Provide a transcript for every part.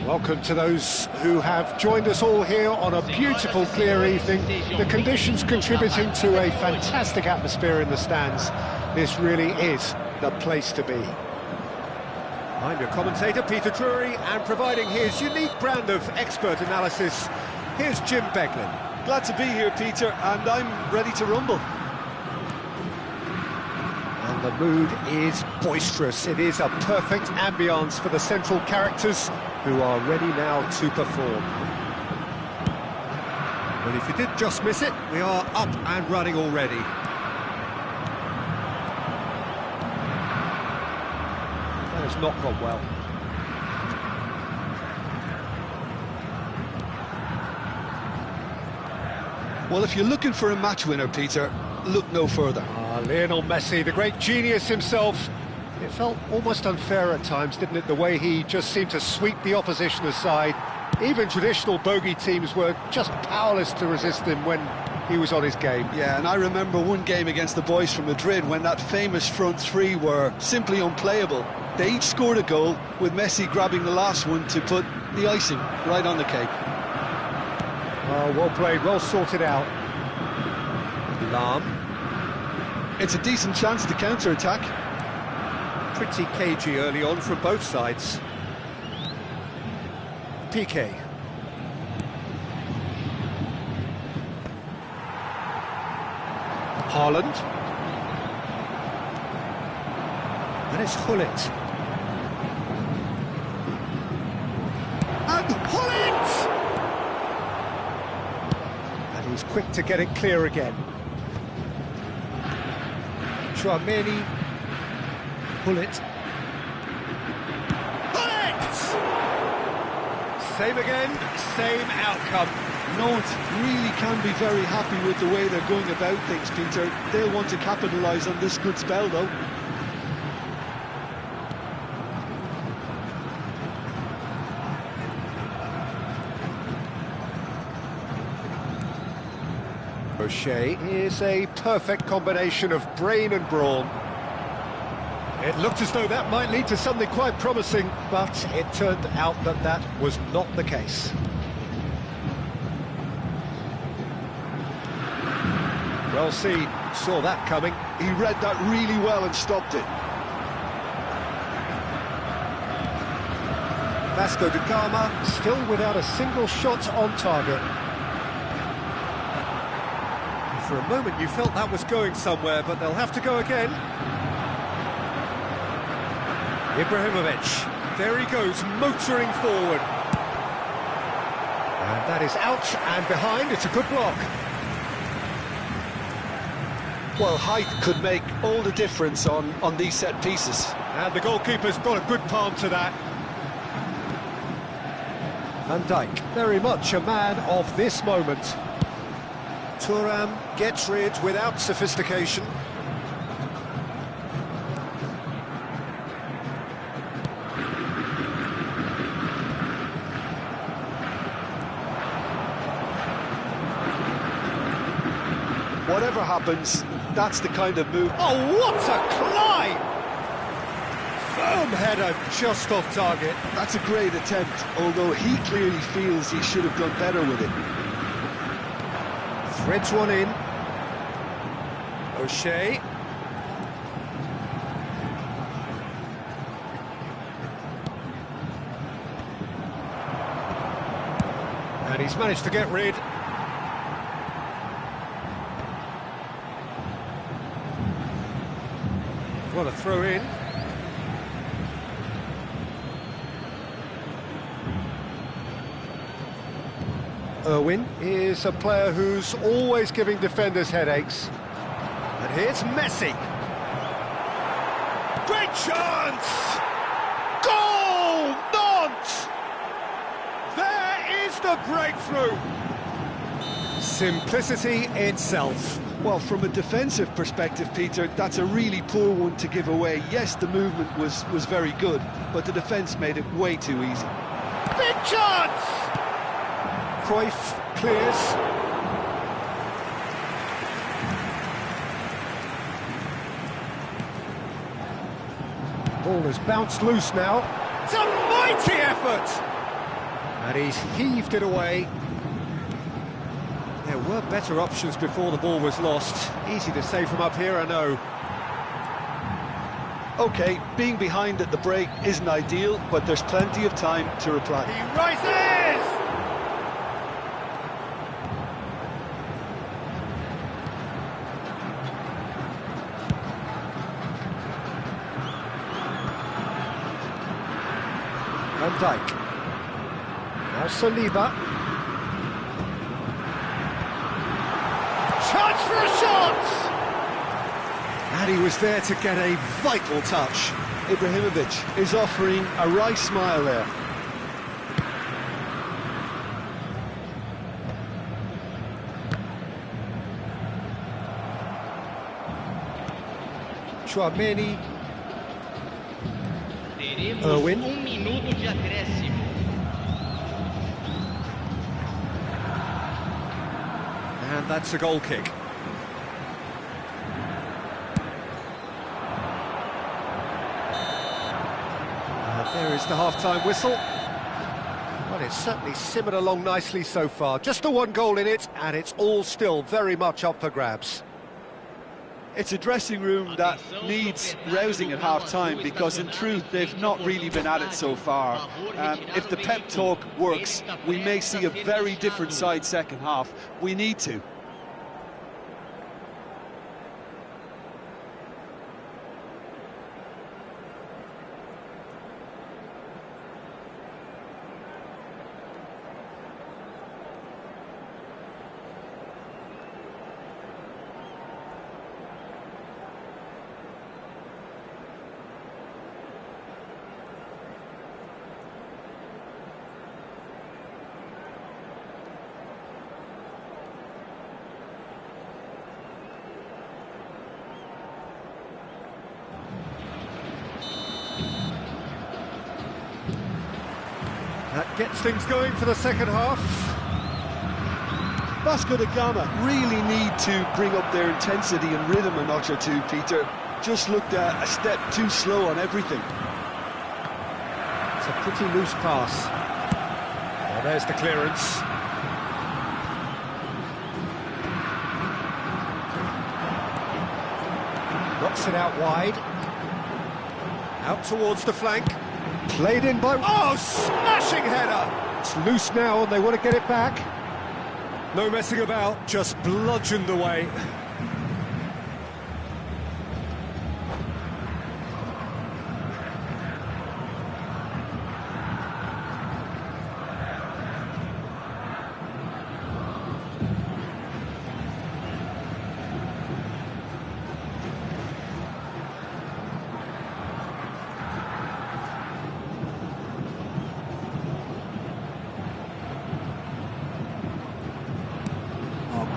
Welcome to those who have joined us all here on a beautiful, clear evening. The conditions contributing to a fantastic atmosphere in the stands. This really is the place to be. I'm your commentator, Peter Drury, and providing his unique brand of expert analysis, here's Jim Beglin. Glad to be here, Peter, and I'm ready to rumble. And the mood is boisterous. It is a perfect ambience for the central characters who are ready now to perform. Well, if you did just miss it, we are up and running already. That has not gone well. Well, if you're looking for a match winner, Peter, look no further. Lionel Messi, the great genius himself. It felt almost unfair at times, didn't it, the way he just seemed to sweep the opposition aside. Even traditional bogey teams were just powerless to resist him when he was on his game. Yeah, and I remember one game against the boys from Madrid when that famous front three were simply unplayable. They each scored a goal, with Messi grabbing the last one to put the icing right on the cake. Oh, well played, well sorted out. Lam. It's a decent chance to counter-attack. Pretty cagey early on from both sides. PK. Haaland. And it's Gullit. And Gullit! And he's quick to get it clear again. Tchouameni. Gullit. Gullit! Same again, same outcome. Nantes really can be very happy with the way they're going about things, Peter. They'll want to capitalise on this good spell, though. O'Shea is a perfect combination of brain and brawn. It looked as though that might lead to something quite promising, but it turned out that that was not the case. Well, saw that coming. He read that really well and stopped it. Vasco da Gama still without a single shot on target. For a moment you felt that was going somewhere, but they'll have to go again. Ibrahimovic, there he goes, motoring forward. And that is out and behind, it's a good block. Well, height could make all the difference on these set pieces. And the goalkeeper's got a good palm to that. Van Dijk, very much a man of this moment. Thuram gets rid without sophistication. Whatever happens, that's the kind of move. Oh, what a climb! Firm header just off target. That's a great attempt, although he clearly feels he should have done better with it. Threads one in. O'Shea. And he's managed to get rid. Well, a throw in. Irwin is a player who's always giving defenders headaches. And here's Messi. Great chance! Goal! Nantes! There is the breakthrough! Simplicity itself. Well, from a defensive perspective, Peter, that's a really poor one to give away. Yes, the movement was very good, but the defence made it way too easy. Big chance! Cruyff clears. Ball has bounced loose now. It's a mighty effort! And he's heaved it away. There were better options before the ball was lost. Easy to say from up here, I know. OK, being behind at the break isn't ideal, but there's plenty of time to reply. He rises! Van Dijk. Now Saliba. Chance for a shot! And he was there to get a vital touch. Ibrahimovic is offering a wry smile there. Chouameni. Irwin. Minuto de acréscimo. And that's a goal kick. There is the half-time whistle. Well, it's certainly simmered along nicely so far. Just the one goal in it, and it's all still very much up for grabs. It's a dressing room that needs rousing at half-time, because in truth they've not really been at it so far. If the pep talk works, we may see a very different side second half. We need to. That gets things going for the second half. Vasco da Gama really need to bring up their intensity and rhythm a notch or two, Peter. Just looked a step too slow on everything. It's a pretty loose pass. Well, there's the clearance. Knocks it out wide. Out towards the flank. Played in by... Oh, smashing header! It's loose now and they want to get it back. No messing about, just bludgeoned away.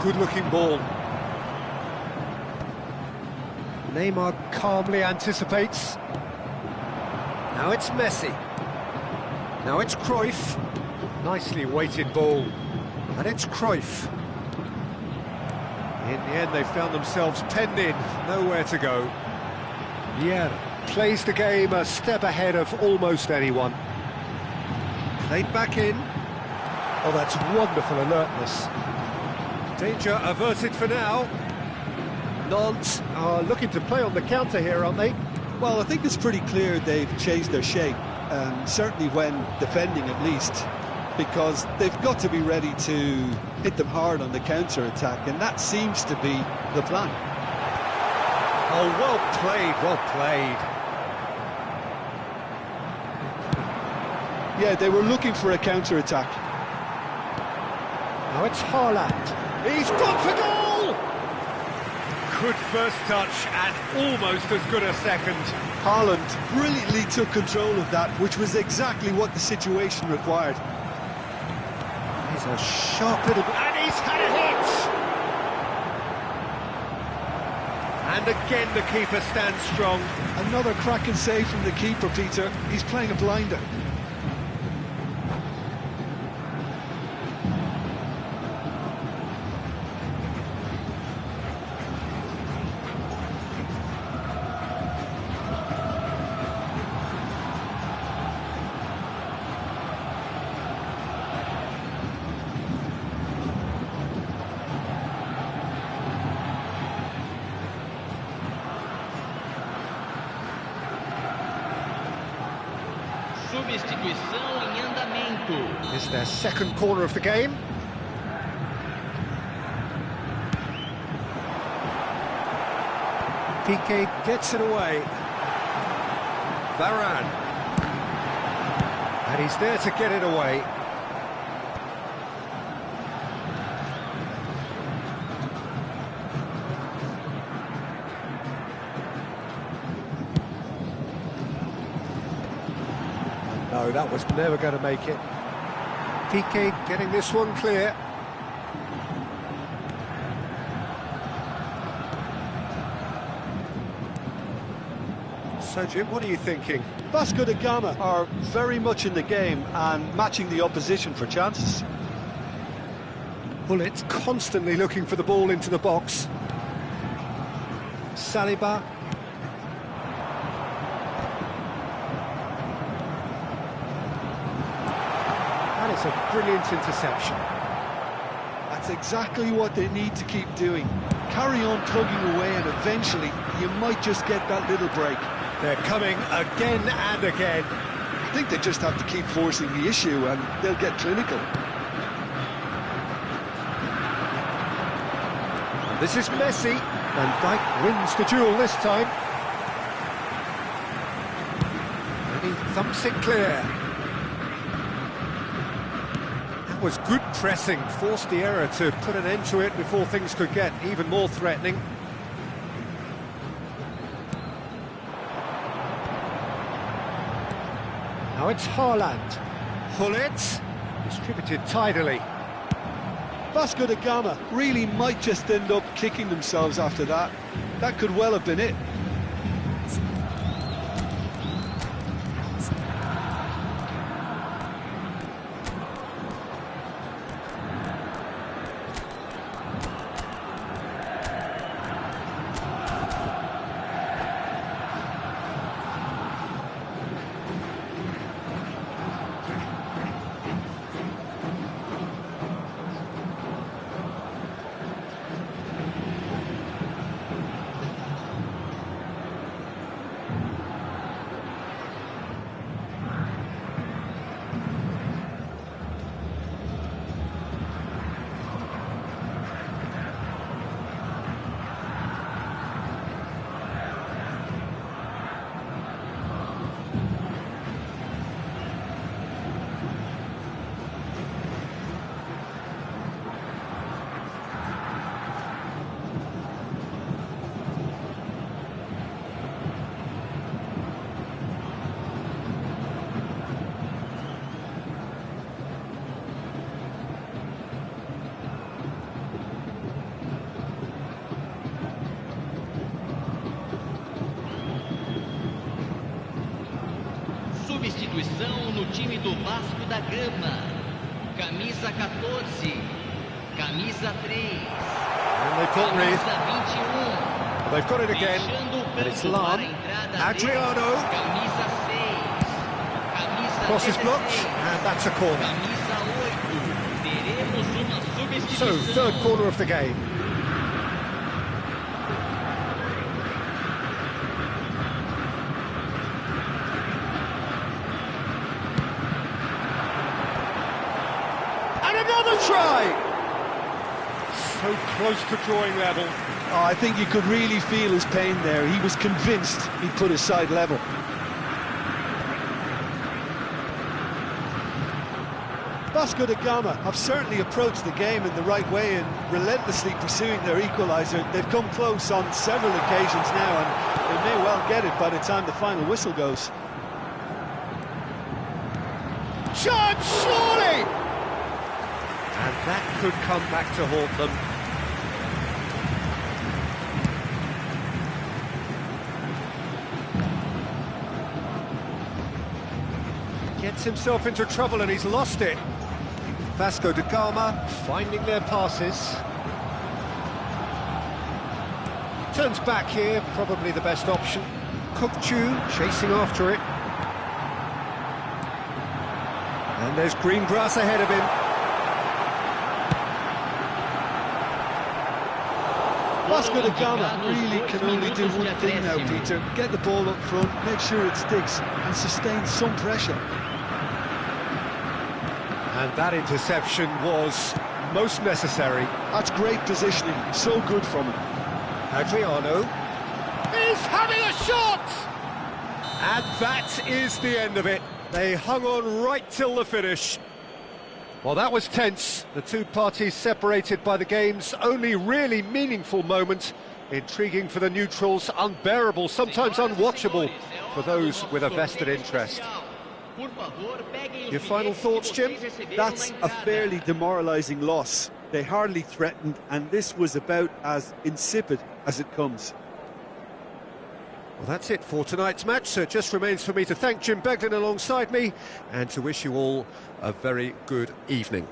Good-looking ball. Neymar calmly anticipates. Now it's Messi. Now it's Cruyff. Nicely weighted ball. And it's Cruyff. In the end, they found themselves penned in. Nowhere to go. Yeah, plays the game a step ahead of almost anyone. Played back in. Oh, that's wonderful alertness. Danger averted for now. Nantes are looking to play on the counter here, aren't they? Well, I think it's pretty clear they've changed their shape, certainly when defending at least, because they've got to be ready to hit them hard on the counter-attack, and that seems to be the plan. Oh, well played, well played. Yeah, they were looking for a counter-attack. Now it's Haaland. He's gone for goal! Good first touch and almost as good a second. Haaland brilliantly took control of that, which was exactly what the situation required. He's a sharp little... And he's had a hit! And again the keeper stands strong. Another cracking save from the keeper, Peter. He's playing a blinder. Substituição em andamento. It's their second corner of the game. Piqué gets it away. Varane. And he's there to get it away. No, that was never going to make it. Piqué getting this one clear. So, Jim, what are you thinking? Vasco da Gama are very much in the game and matching the opposition for chances. Well, it's constantly looking for the ball into the box. Saliba. And it's a brilliant interception. That's exactly what they need to keep doing. Carry on plugging away and eventually you might just get that little break. They're coming again and again. I think they just have to keep forcing the issue and they'll get clinical. And this is Messi. Van Dijk wins the duel this time. And he thumps it clear. That was good pressing, forced the error to put an end to it before things could get even more threatening. Now it's Haaland. Hullet, distributed tidily. Vasco da Gama really might just end up kicking themselves after that. That could well have been it. Substituição no time do Vasco da Gama. Camisa 14, camisa 3, And they've got Reed. camisa 21. They've got it again. Fechando o And it's campo Lam. para a entrada Adriano. deles, camisa 6, camisa Cross is 16, blocked, and that's a corner. camisa 8. Teremos uma So, substituição. third corner of the game. And another try! So close to drawing level. Oh, I think you could really feel his pain there. He was convinced he'd put his side level. Vasco da Gama have certainly approached the game in the right way and relentlessly pursuing their equaliser. They've come close on several occasions now and they may well get it by the time the final whistle goes. Chance, surely! And that could come back to haunt them. Gets himself into trouble and he's lost it. Vasco da Gama finding their passes. Turns back here, probably the best option. Kukçu chasing after it. And there's green grass ahead of him. Vasco da Gama really can only do one thing now, Peter. Get the ball up front, make sure it sticks and sustain some pressure. And that interception was most necessary. That's great positioning, so good from him. Adriano. He's having a shot! And that is the end of it. They hung on right till the finish. Well, that was tense. The two parties separated by the game's only really meaningful moment. Intriguing for the neutrals, unbearable, sometimes unwatchable for those with a vested interest. Your final thoughts, Jim? That's a fairly demoralising loss. They hardly threatened, and this was about as insipid as it comes. Well, that's it for tonight's match, so it just remains for me to thank Jim Beglin alongside me and to wish you all a very good evening.